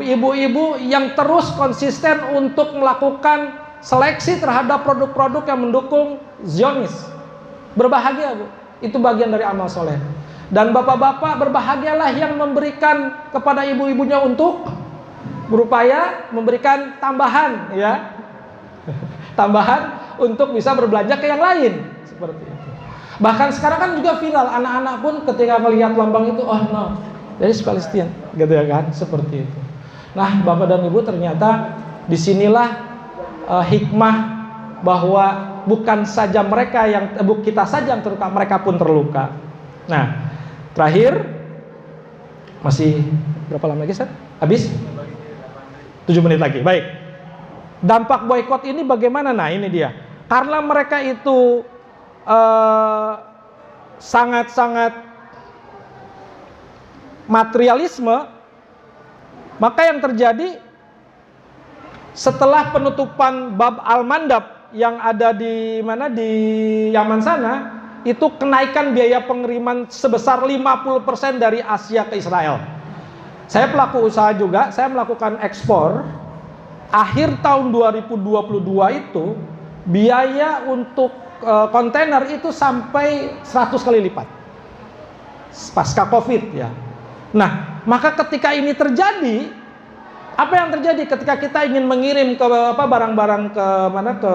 ibu-ibu yang terus konsisten untuk melakukan seleksi terhadap produk-produk yang mendukung Zionis. Berbahagia, Bu. Itu bagian dari amal soleh. Dan bapak-bapak berbahagialah yang memberikan kepada ibu-ibunya untuk berupaya memberikan tambahan, ya, tambahan untuk bisa berbelanja ke yang lain, seperti itu. Bahkan sekarang kan juga viral, anak-anak pun ketika melihat lambang itu, oh no, dari Palestina, gitu ya kan, seperti itu. Nah, bapak dan ibu, ternyata disinilah hikmah bahwa bukan saja mereka yang, kita saja yang terluka, mereka pun terluka. Nah, terakhir, masih berapa lama lagi, Ustaz? Habis? 7 menit lagi, baik. Dampak boykot ini bagaimana? Nah ini dia. Karena mereka itu sangat-sangat materialisme, maka yang terjadi setelah penutupan bab Al-Mandab yang ada di mana, di Yaman sana, itu kenaikan biaya pengiriman sebesar 50% dari Asia ke Israel. Saya pelaku usaha juga, saya melakukan ekspor. Akhir tahun 2022 itu biaya untuk kontainer itu sampai 100 kali lipat pasca Covid ya. Nah, maka ketika ini terjadi, apa yang terjadi ketika kita ingin mengirim ke barang-barang ke mana, ke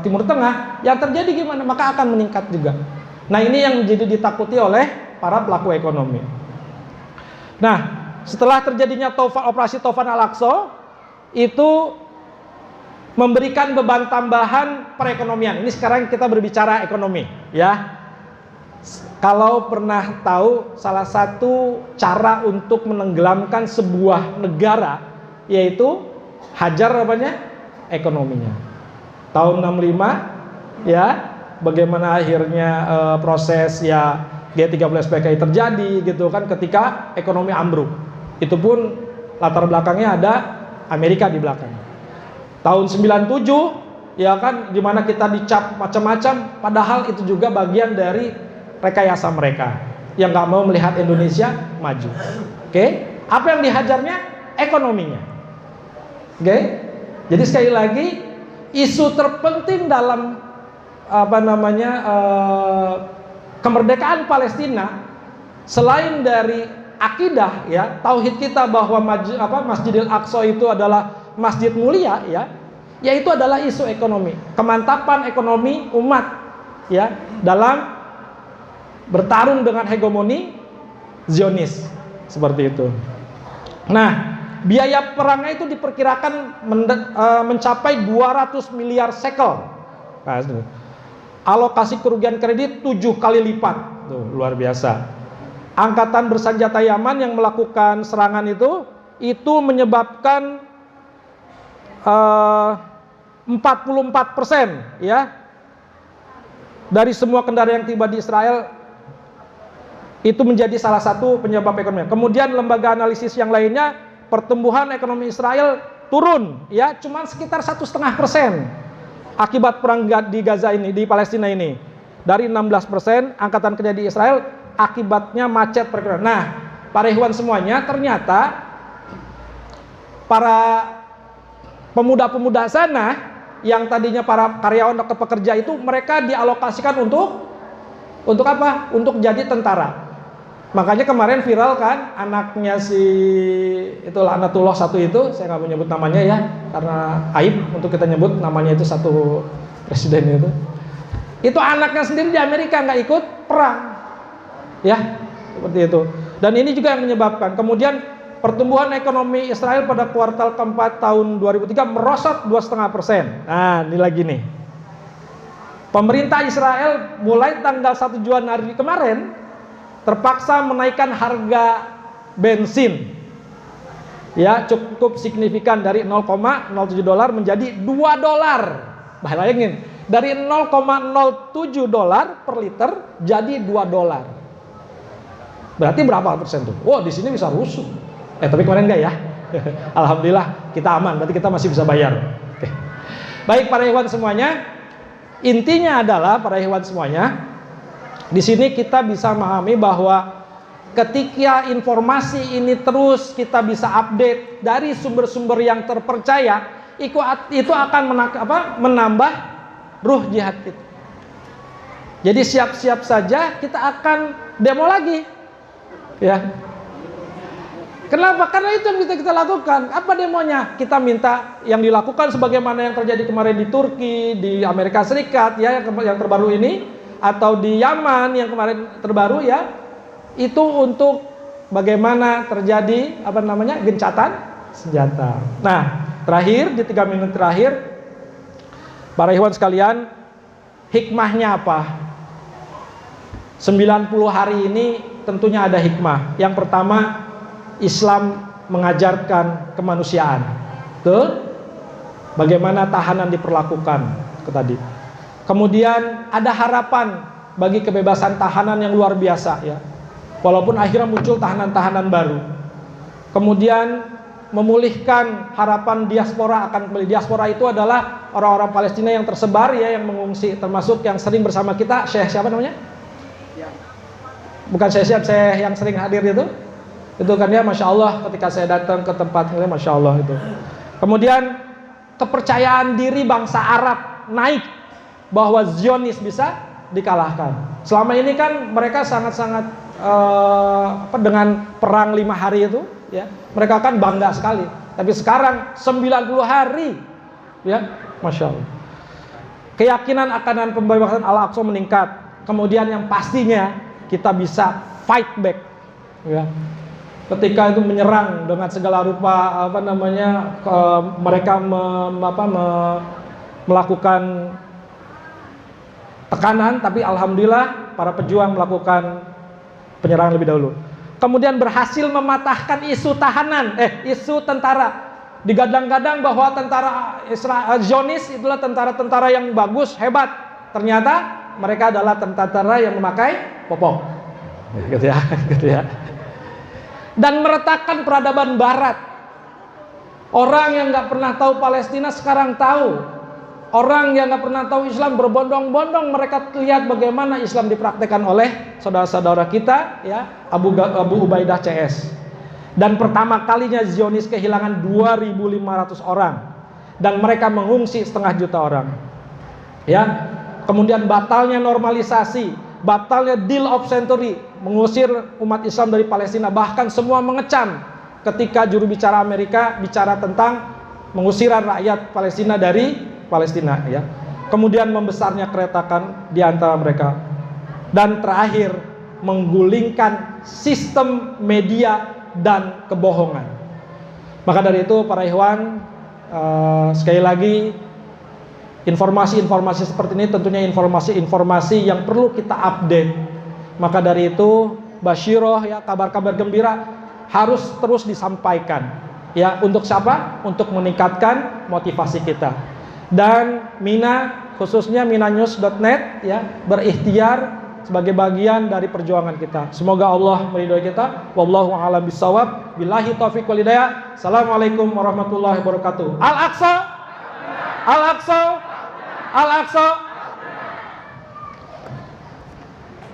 Timur Tengah, yang terjadi gimana? Maka akan meningkat juga. Nah, ini yang menjadi ditakuti oleh para pelaku ekonomi. Nah, setelah terjadinya operasi Taufan Al-Aqsa, itu memberikan beban tambahan perekonomian. Ini sekarang kita berbicara ekonomi, ya. Kalau pernah tahu salah satu cara untuk menenggelamkan sebuah negara, yaitu hajar apanya? Ekonominya. Tahun 65, ya, bagaimana akhirnya proses ya G30 SPKI terjadi gitu kan, ketika ekonomi ambruk. Itu pun latar belakangnya ada Amerika di belakang. Tahun 97 ya kan, dimana kita dicap macam-macam, padahal itu juga bagian dari rekayasa mereka yang nggak mau melihat Indonesia maju. Oke, apa yang dihajarnya? Ekonominya. Oke, jadi sekali lagi isu terpenting dalam kemerdekaan Palestina selain dari akidah, ya, tauhid kita bahwa Masjidil Aqsa itu adalah masjid mulia, ya, yaitu adalah isu ekonomi, kemantapan ekonomi umat, ya, dalam bertarung dengan hegemoni Zionis, seperti itu. Nah, biaya perangnya itu diperkirakan mencapai 200 miliar shekel. Nah, alokasi kerugian kredit 7 kali lipat, tuh, luar biasa. Angkatan bersenjata Yaman yang melakukan serangan itu menyebabkan 44% ya dari semua kendaraan yang tiba di Israel itu menjadi salah satu penyebab ekonomi. Kemudian lembaga analisis yang lainnya, pertumbuhan ekonomi Israel turun ya cuma sekitar 1,5% akibat perang di Gaza ini, di Palestina ini. Dari 16% angkatan kerja di Israel akibatnya macet perekonomian. Nah, para ikhwan semuanya, ternyata para pemuda-pemuda sana yang tadinya para karyawan atau pekerja itu, mereka dialokasikan untuk apa? Untuk jadi tentara. Makanya kemarin viral kan, anaknya si itulah Anatullah satu itu, saya nggak mau nyebut namanya ya, karena aib untuk kita nyebut namanya itu satu presiden itu. Itu anaknya sendiri di Amerika nggak ikut perang. Ya, seperti itu. Dan ini juga yang menyebabkan. Kemudian pertumbuhan ekonomi Israel pada kuartal keempat tahun 2003 merosot 2,5%. Nah, ini lagi nih. Pemerintah Israel mulai tanggal 1 Januari kemarin terpaksa menaikkan harga bensin. Ya, cukup signifikan dari 0,07 dolar menjadi 2 dolar. Bayangin, dari 0,07 dolar per liter jadi 2 dolar. Berarti berapa persen tuh? Wah, di sini bisa rusuh. Tapi kemarin enggak ya. Alhamdulillah kita aman, berarti kita masih bisa bayar. Oke. Baik para ikhwan semuanya, intinya adalah para ikhwan semuanya, di sini kita bisa memahami bahwa ketika informasi ini terus kita bisa update dari sumber-sumber yang terpercaya, itu akan menambah ruh jihad kita. Jadi siap-siap saja kita akan demo lagi. Ya. Kenapa? Karena itu yang bisa kita lakukan. Apa demonya? Kita minta yang dilakukan sebagaimana yang terjadi kemarin di Turki, di Amerika Serikat ya, yang terbaru ini, atau di Yaman yang kemarin terbaru ya. Itu untuk bagaimana terjadi gencatan senjata. Nah, terakhir di 3 menit terakhir, para ikhwan sekalian, hikmahnya apa? 90 hari ini tentunya ada hikmah. Yang pertama, Islam mengajarkan kemanusiaan. Tuh, bagaimana tahanan diperlakukan tadi. Kemudian ada harapan bagi kebebasan tahanan yang luar biasa ya. Walaupun akhirnya muncul tahanan-tahanan baru. Kemudian memulihkan harapan diaspora akan kembali. Diaspora itu adalah orang-orang Palestina yang tersebar ya, yang mengungsi, termasuk yang sering bersama kita, Syekh siapa namanya? Bukan Syekh yang sering hadir itu. Itu kan ya, Masya Allah ketika saya datang ke tempatnya, Masya Allah itu. Kemudian kepercayaan diri bangsa Arab naik bahwa Zionis bisa dikalahkan. Selama ini kan mereka sangat-sangat dengan perang 5 hari itu ya, mereka kan bangga sekali. Tapi sekarang 90 hari ya, Masya Allah, keyakinan akan pembebasan Al-Aqsa meningkat. Kemudian yang pastinya kita bisa fight back ya. Ketika itu menyerang dengan segala rupa mereka melakukan tekanan, tapi alhamdulillah para pejuang melakukan penyerangan lebih dahulu. Kemudian berhasil mematahkan isu isu tentara. Digadang-gadang bahwa tentara Zionis itulah tentara-tentara yang bagus, hebat. Ternyata mereka adalah tentara yang memakai popok. Gitu ya. Dan meretakkan peradaban barat. Orang yang nggak pernah tahu Palestina sekarang tahu. Orang yang nggak pernah tahu Islam berbondong-bondong mereka lihat bagaimana Islam dipraktekkan oleh saudara-saudara kita ya, Abu Ubaidah CS. Dan pertama kalinya Zionis kehilangan 2.500 orang dan mereka mengungsi 500.000 orang. Ya. Kemudian batalnya normalisasi, batalnya deal of century, mengusir umat Islam dari Palestina, bahkan semua mengecam ketika juru bicara Amerika bicara tentang mengusiran rakyat Palestina dari Palestina ya. Kemudian membesarnya keretakan di antara mereka. Dan terakhir menggulingkan sistem media dan kebohongan. Maka dari itu para ikhwan, sekali lagi informasi-informasi seperti ini tentunya informasi-informasi yang perlu kita update. Maka dari itu basyiroh ya, kabar-kabar gembira harus terus disampaikan ya. Untuk siapa? Untuk meningkatkan motivasi kita. Dan Mina, khususnya minanews.net ya, berikhtiar sebagai bagian dari perjuangan kita. Semoga Allah meridhoi kita. Wallahu a'lam bishawab. Billahi taufiq wal hidayah. Assalamualaikum warahmatullahi wabarakatuh. Al-Aqsa, Al-Aqsa, Al-Aqsa.